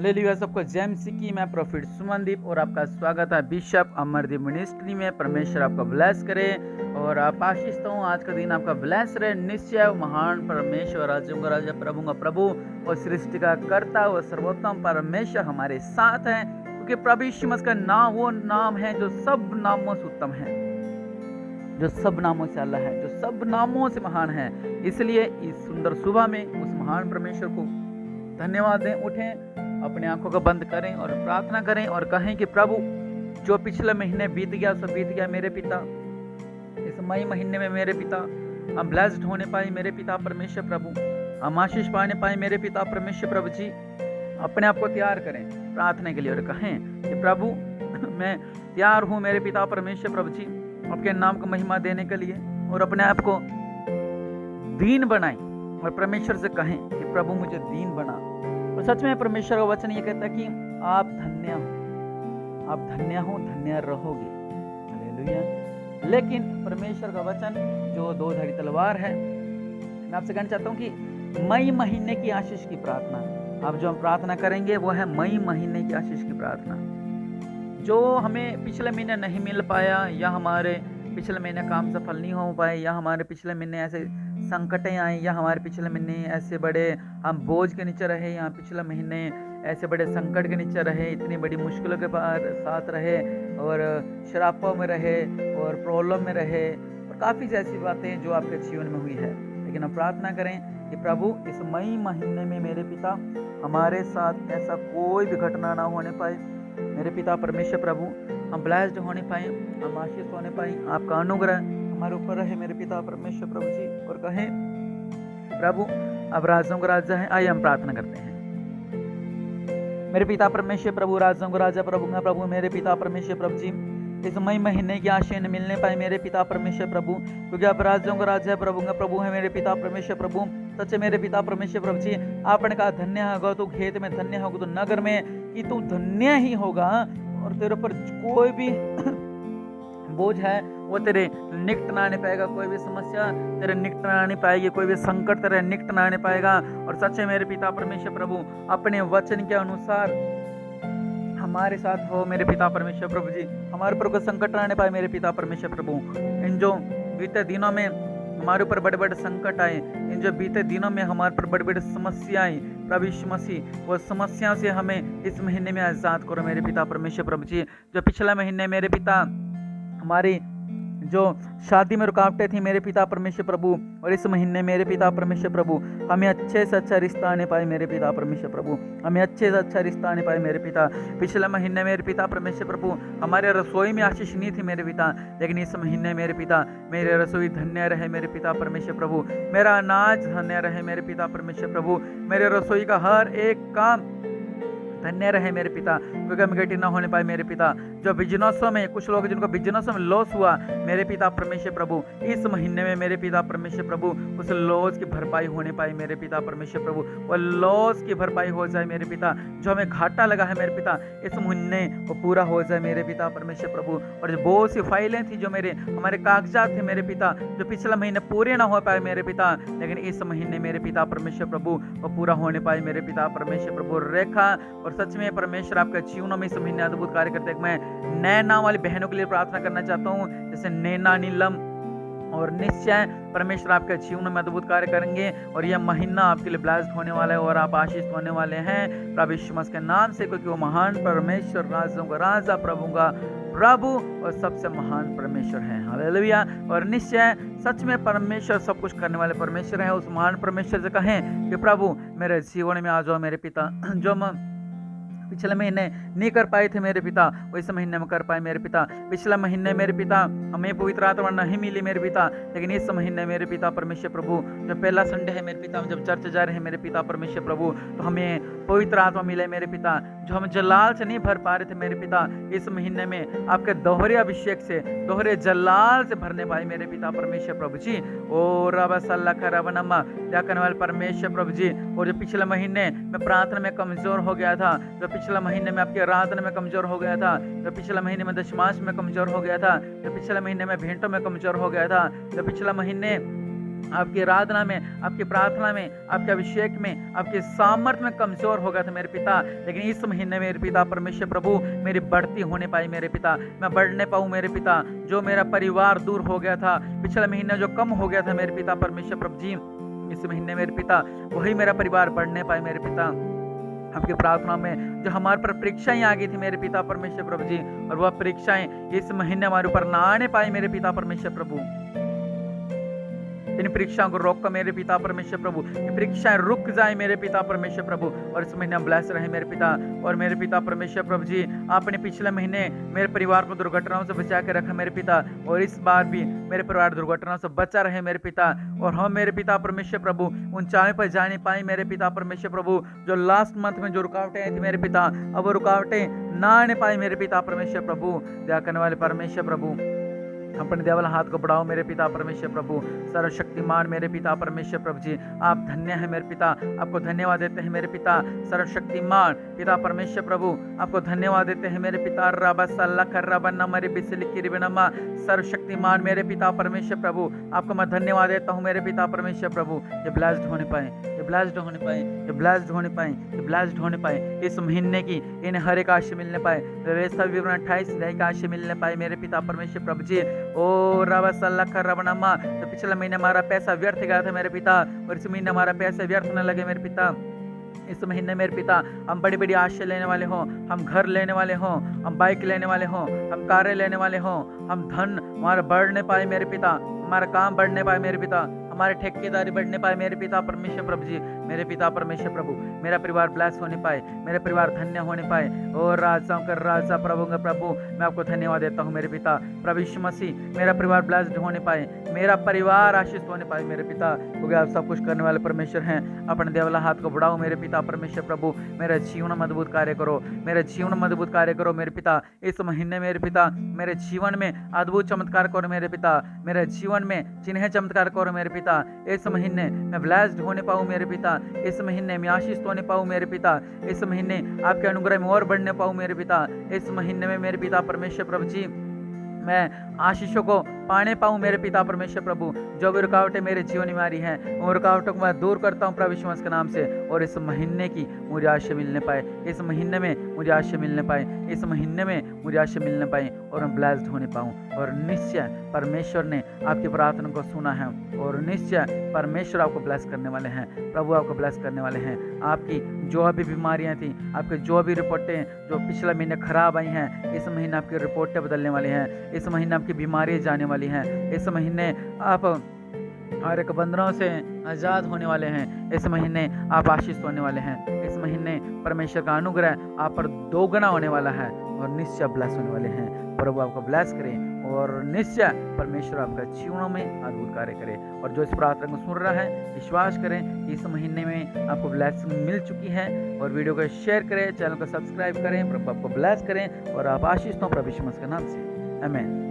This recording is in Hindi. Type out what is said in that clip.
हालेलुया। सबको जय मसीह की। मैं प्रोफेट सुमनदीप और आपका स्वागत है बिशप अमरदीप मिनिस्ट्री में। परमेश्वर आपको ब्लेस करे और आप आशीषता हूँ। आज का दिन आपका ब्लेस रहे। निश्चय महान परमेश्वर, राजों का राजा, प्रभु का प्रभु और सृष्टि का कर्ता और सर्वोत्तम परमेश्वर हमारे साथ है, क्योंकि प्रभु यीशु मसीह का नाम वो नाम है जो सब नामों से उत्तम है, जो सब नामों से अलग है, जो सब नामों से महान है। इसलिए इस सुंदर सुबह में उस महान परमेश्वर को धन्यवाद दें। उठें, अपने आंखों को बंद करें और प्रार्थना करें और कहें कि प्रभु, जो पिछले महीने बीत गया सो बीत गया मेरे पिता। इस मई महीने में मेरे पिता हम ब्लेस्ड होने पाए मेरे पिता परमेश्वर प्रभु, हम आशीष पाने पाए मेरे पिता परमेश्वर प्रभु जी। अपने आप को तैयार करें प्रार्थना के लिए और कहें कि प्रभु मैं तैयार हूँ मेरे पिता परमेश्वर प्रभु जी, आपके नाम को महिमा देने के लिए। और अपने आप को दीन बनाएं और परमेश्वर से कहें कि प्रभु मुझे दीन बना। और सच में परमेश्वर का वचन ये कहता है कि आप धन्य हो, आप धन्य हो, धन्य रहोगे। हालेलुया। लेकिन परमेश्वर का वचन जो दो धारी तलवार है, मैं आपसे कहना चाहता हूँ कि मई महीने की आशीष की प्रार्थना, अब जो हम प्रार्थना करेंगे वो है मई महीने की आशीष की प्रार्थना। जो हमें पिछले महीने नहीं मिल पाया, या हमारे पिछले महीने काम सफल नहीं हो पाए, या हमारे पिछले महीने ऐसे संकटें आई, या हमारे पिछले महीने ऐसे बड़े हम बोझ के नीचे रहे, या पिछले महीने ऐसे बड़े संकट के नीचे रहे, इतनी बड़ी मुश्किलों के साथ रहे और शराबों में रहे और प्रॉब्लम में रहे, और काफ़ी ऐसी बातें जो आपके जीवन में हुई है। लेकिन हम प्रार्थना करें कि प्रभु इस मई महीने में मेरे पिता हमारे साथ ऐसा कोई भी घटना ना होने पाए मेरे पिता परमेश्वर प्रभु। हम ब्लेस्ड होने पाए, हम आशीष होने पाए, आपका अनुग्रह हमारे ऊपर रहे मेरे पिता परमेश्वर प्रभु जी। और कहें प्रभु अब राजाओं का राजा है। आइए हम प्रार्थना करते हैं। मेरे पिता परमेश्वर प्रभु, राजाओं का राजा, प्रभु का प्रभु, मेरे पिता परमेश्वर प्रभु जी, इस मई महीने की आशीष न मिलने पाए मेरे पिता परमेश्वर प्रभु, क्योंकि आप राजाओं का राजा है, प्रभु का प्रभु है मेरे पिता परमेश्वर प्रभु। सच्चे मेरे पिता परमेश्वर प्रभु जी, आपने कहा धन्य होगा तू खेत में, धन्य होगा तू नगर में, कि तू धन्य ही होगा और तेरे पर कोई भी बोझ है वो तेरे निकट ना आने पाएगा, कोई भी समस्या तेरे निकट ना आने पाएगी, कोई भी संकट तेरे निकट ना आने पाएगा। और सच्चे मेरे पिता परमेश्वर प्रभु, अपने वचन के अनुसार हमारे साथ हो मेरे पिता परमेश्वर प्रभु जी। हमारे ऊपर कोई संकट ना आने पाए मेरे पिता परमेश्वर प्रभु। इन जो बीते दिनों में हमारे ऊपर बड़े बड़े संकट आए, इन जो बीते दिनों में हमारे पर बड़ी बड़ी समस्या आई, प्रभु यीशु मसीह वो समस्या से हमें इस महीने में आज़ाद करो मेरे पिता परमेश्वर प्रभु जी। जो पिछला महीने मेरे पिता हमारी जो शादी में रुकावटें थी मेरे पिता परमेश्वर प्रभु, और इस महीने मेरे पिता परमेश्वर प्रभु हमें अच्छे से अच्छा रिश्ता आने पाए मेरे पिता परमेश्वर प्रभु, हमें अच्छे से अच्छा रिश्ता आने पाए मेरे पिता। पिछले महीने मेरे पिता परमेश्वर प्रभु हमारे रसोई में आशीष नहीं थी मेरे पिता, लेकिन इस महीने मेरे पिता मेरे रसोई धन्य रहे मेरे पिता परमेश्वर प्रभु, मेरा अनाज धन्य रहे मेरे पिता परमेश्वर प्रभु, मेरे रसोई का हर एक काम धन्य रहे मेरे पिता, क्योंकि नेगेटिव ना होने पाए मेरे पिता। जो बिजनेसों में कुछ लोग जिनको बिजनेसों में लॉस हुआ मेरे पिता परमेश्वर प्रभु, इस महीने में मेरे पिता परमेश्वर प्रभु उस लॉस की भरपाई होने पाई मेरे पिता परमेश्वर प्रभु, वो लॉस की भरपाई हो जाए मेरे पिता। जो हमें घाटा लगा है मेरे पिता इस महीने वो पूरा हो जाए मेरे पिता परमेश्वर प्रभु। और जो बहुत सी फाइलें थी, जो हमारे कागजात थे मेरे पिता, जो पिछले महीने पूरे ना हो पाए मेरे पिता, लेकिन इस महीने मेरे पिता परमेश्वर प्रभु वो पूरा होने पाए मेरे पिता परमेश्वर प्रभु। रेखा और सच में परमेश्वर आपके जीवनों में इस महीने अद्भुत कार्य करते हैं। मैं नैना वाली बहनों के लिए प्रार्थना करना चाहता हूँ, जैसे नैना, नीलम, और निश्चय परमेश्वर आपके जीवन में अद्भुत कार्य करेंगे और यह महीना आपके लिए ब्लेस्ड होने वाला है और आप आशीष होने वाले हैं प्रभु यीशु मसीह के नाम से, क्योंकि वो महान परमेश्वर, राजाओं का राजा, प्रभु का प्रभु और सबसे महान परमेश्वर है। हालेलुया। और निश्चय सच में परमेश्वर सब कुछ करने वाले परमेश्वर है। उस महान परमेश्वर से कहें कि प्रभु मेरे जीवन में आ जाओ मेरे पिता, जो पिछले महीने नहीं कर पाए थे मेरे पिता वो इस महीने में कर पाए मेरे पिता। पिछले महीने मेरे पिता हमें पवित्र आत्मा नहीं मिली मेरे पिता, लेकिन इस महीने मेरे पिता परमेश्वर प्रभु जो पहला संडे है मेरे पिता, जब चर्च जा रहे हैं मेरे पिता परमेश्वर प्रभु, तो हमें पवित्र आत्मा मिले मेरे पिता, जो हम जलाल से नहीं भर पा रहे थे मेरे पिता, इस महीने में आपके दोहरे अभिषेक से, दोहरे जलाल से भरने पाए मेरे पिता परमेश्वर प्रभु जी। ओ रब सल्ला खरबनमा क्या करने वाले परमेश्वर प्रभु जी। और जो पिछले महीने में प्रार्थना में कमजोर हो गया था, जो पिछले महीने में आपकी आराधना में कमजोर हो गया था, जो पिछले महीने में दशमांश में कमजोर हो गया था, जो पिछले महीने में भेंटों में कमजोर हो गया था, जो पिछले महीने आपकी आराधना में, आपकी प्रार्थना में, आपके अभिषेक में, आपके सामर्थ्य में कमज़ोर हो गया था मेरे पिता। लेकिन इस महीने मेरे पिता परमेश्वर प्रभु मेरी बढ़ती होने पाई मेरे पिता, मैं बढ़ने पाऊँ मेरे पिता। जो मेरा परिवार दूर हो गया था, पिछले महीने जो कम हो गया था मेरे पिता परमेश्वर प्रभु जी, इस महीने मेरे पिता वही मेरा परिवार बढ़ने पाए मेरे पिता। आपकी प्रार्थना में जो हमारे पर परीक्षाएं आ गई थी मेरे पिता परमेश्वर प्रभु जी, और वह परीक्षाएं इस महीने हमारे ऊपर ना आने पाए मेरे पिता परमेश्वर प्रभु। इन परीक्षाओं को रोक कर मेरे पिता परमेश्वर प्रभु, ये परीक्षाएं रुक जाए मेरे पिता परमेश्वर प्रभु, और इस महीने हम ब्लेस रहे मेरे पिता। और मेरे पिता परमेश्वर प्रभु जी, आपने पिछले महीने मेरे परिवार को दुर्घटनाओं से बचा के रखा मेरे पिता, और इस बार भी मेरे परिवार दुर्घटनाओं से बचा रहे मेरे पिता। और हम मेरे पिता परमेश्वर प्रभु ऊंचाई पर जा नहीं पाए मेरे पिता परमेश्वर प्रभु। जो लास्ट मंथ में जो रुकावटें आई थी मेरे पिता, अब वो रुकावटें ना आने पाए मेरे पिता परमेश्वर प्रभु। दया करने वाले परमेश्वर प्रभु, अपने देवल हाथ को बढ़ाओ मेरे पिता परमेश्वर प्रभु। सर्वशक्तिमान मेरे पिता परमेश्वर प्रभु जी, आप धन्य है मेरे पिता, आपको धन्यवाद देते हैं मेरे पिता। सर्वशक्तिमान पिता परमेश्वर प्रभु, आपको धन्यवाद देते हैं मेरे पिता। रबा सल्ला कर रबा नमरी बिसली किरबनमा। सर्वशक्तिमान मेरे पिता परमेश्वर प्रभु, आपको मैं धन्यवाद देता हूँ मेरे पिता परमेश्वर प्रभु। ये ब्लेस्ड होने पाए, ये ब्लेस्ड होने पाए, ये ब्लेस्ड होने पाए, ये ब्लेस्ड होने पाए। इस महीने की इन्हें हर एक आशीष मिलने पाए, सभी 28 का आशीष मिलने पाए मेरे पिता परमेश्वर प्रभु जी। ओ रबा सल्ला कर रबनमा। तो पिछले महीने हमारा पैसा व्यर्थ गया था मेरे पिता, और इस महीने हमारा पैसा व्यर्थ न लगे मेरे पिता। इस महीने मेरे पिता हम बड़ी बड़ी आशा लेने वाले हों, हम घर लेने वाले हों, हम बाइक लेने वाले हों, हम कारें लेने वाले हों, हम धन हमारा बढ़ने पाए मेरे पिता, हमारा काम बढ़ने पाए मेरे पिता, हमारे ठेकेदारी बढ़ने पाए मेरे पिता परमेश्वर प्रभु जी। मेरे पिता परमेश्वर प्रभु, मेरा परिवार ब्लेस होने पाए, मेरे परिवार धन्य होने पाए। और राजाओं का राजा, प्रभु का प्रभु, मैं आपको धन्यवाद देता हूँ मेरे पिता। प्रभु यीशु मसीह, मेरा परिवार ब्लेस्ड होने पाए, मेरा परिवार आशीष होने पाए मेरे पिता, क्योंकि आप सब कुछ करने वाले परमेश्वर हैं। अपने देवला हाथ को बढ़ाओ मेरे पिता परमेश्वर प्रभु। मेरा जीवन में अद्भुत कार्य करो, मेरे जीवन में अद्भुत कार्य करो मेरे पिता। इस महीने मेरे पिता मेरे जीवन में अद्भुत चमत्कार करो मेरे पिता, मेरे जीवन में चिन्ह चमत्कार करो मेरे पिता। इस महीने मैं ब्लेस्ड होने पाऊँ मेरे पिता, इस महीने में आशीष होने पाऊँ मेरे पिता, इस महीने आपके अनुग्रह में और बढ़ने पाऊँ मेरे पिता। इस महीने में मेरे पिता परमेश्वर प्रभु जी मैं आशीषों को पाने पाऊँ मेरे पिता परमेश्वर प्रभु। जो भी रुकावटें मेरे जीवन में आ रही हैं, उन रुकावटों को मैं दूर करता हूँ प्रभु यीशु मसीह के नाम से। और इस महीने की मुझे आशीष मिलने पाए, इस महीने में मुझे आशीष मिलने पाए, इस महीने में मुझे आशीष मिलने पाए, और मैं ब्लेस्ड होने पाऊँ। और निश्चय परमेश्वर ने आपकी प्रार्थना को सुना है, और निश्चय परमेश्वर आपको ब्लेस करने वाले हैं, प्रभु आपको ब्लेस करने वाले हैं। आपकी जो भी बीमारियां थी, आपके जो भी रिपोर्टें जो पिछले महीने खराब आई हैं, इस महीने आपकी रिपोर्टें बदलने वाली हैं। इस महीने आपकी बीमारियां जाने वाली हैं। इस महीने आप हर एक बंधनों से आज़ाद होने वाले हैं। इस महीने आप आशीष होने वाले हैं। इस महीने परमेश्वर का अनुग्रह आप पर दोगुना होने वाला है, और निश्चय ब्लेस होने वाले हैं। प्रभु आपको ब्लेस करें, और निश्चय परमेश्वर आपका जीवनों में अद्भुत कार्य करे। और जो इस प्रार्थना को सुन रहा है, विश्वास करें कि इस महीने में आपको ब्लेसिंग मिल चुकी है। और वीडियो को शेयर करें, चैनल को सब्सक्राइब करें। प्रभु आपको ब्लेस करें, और आप आशीष हो प्रभु यीशु मसीह के नाम से, आमीन।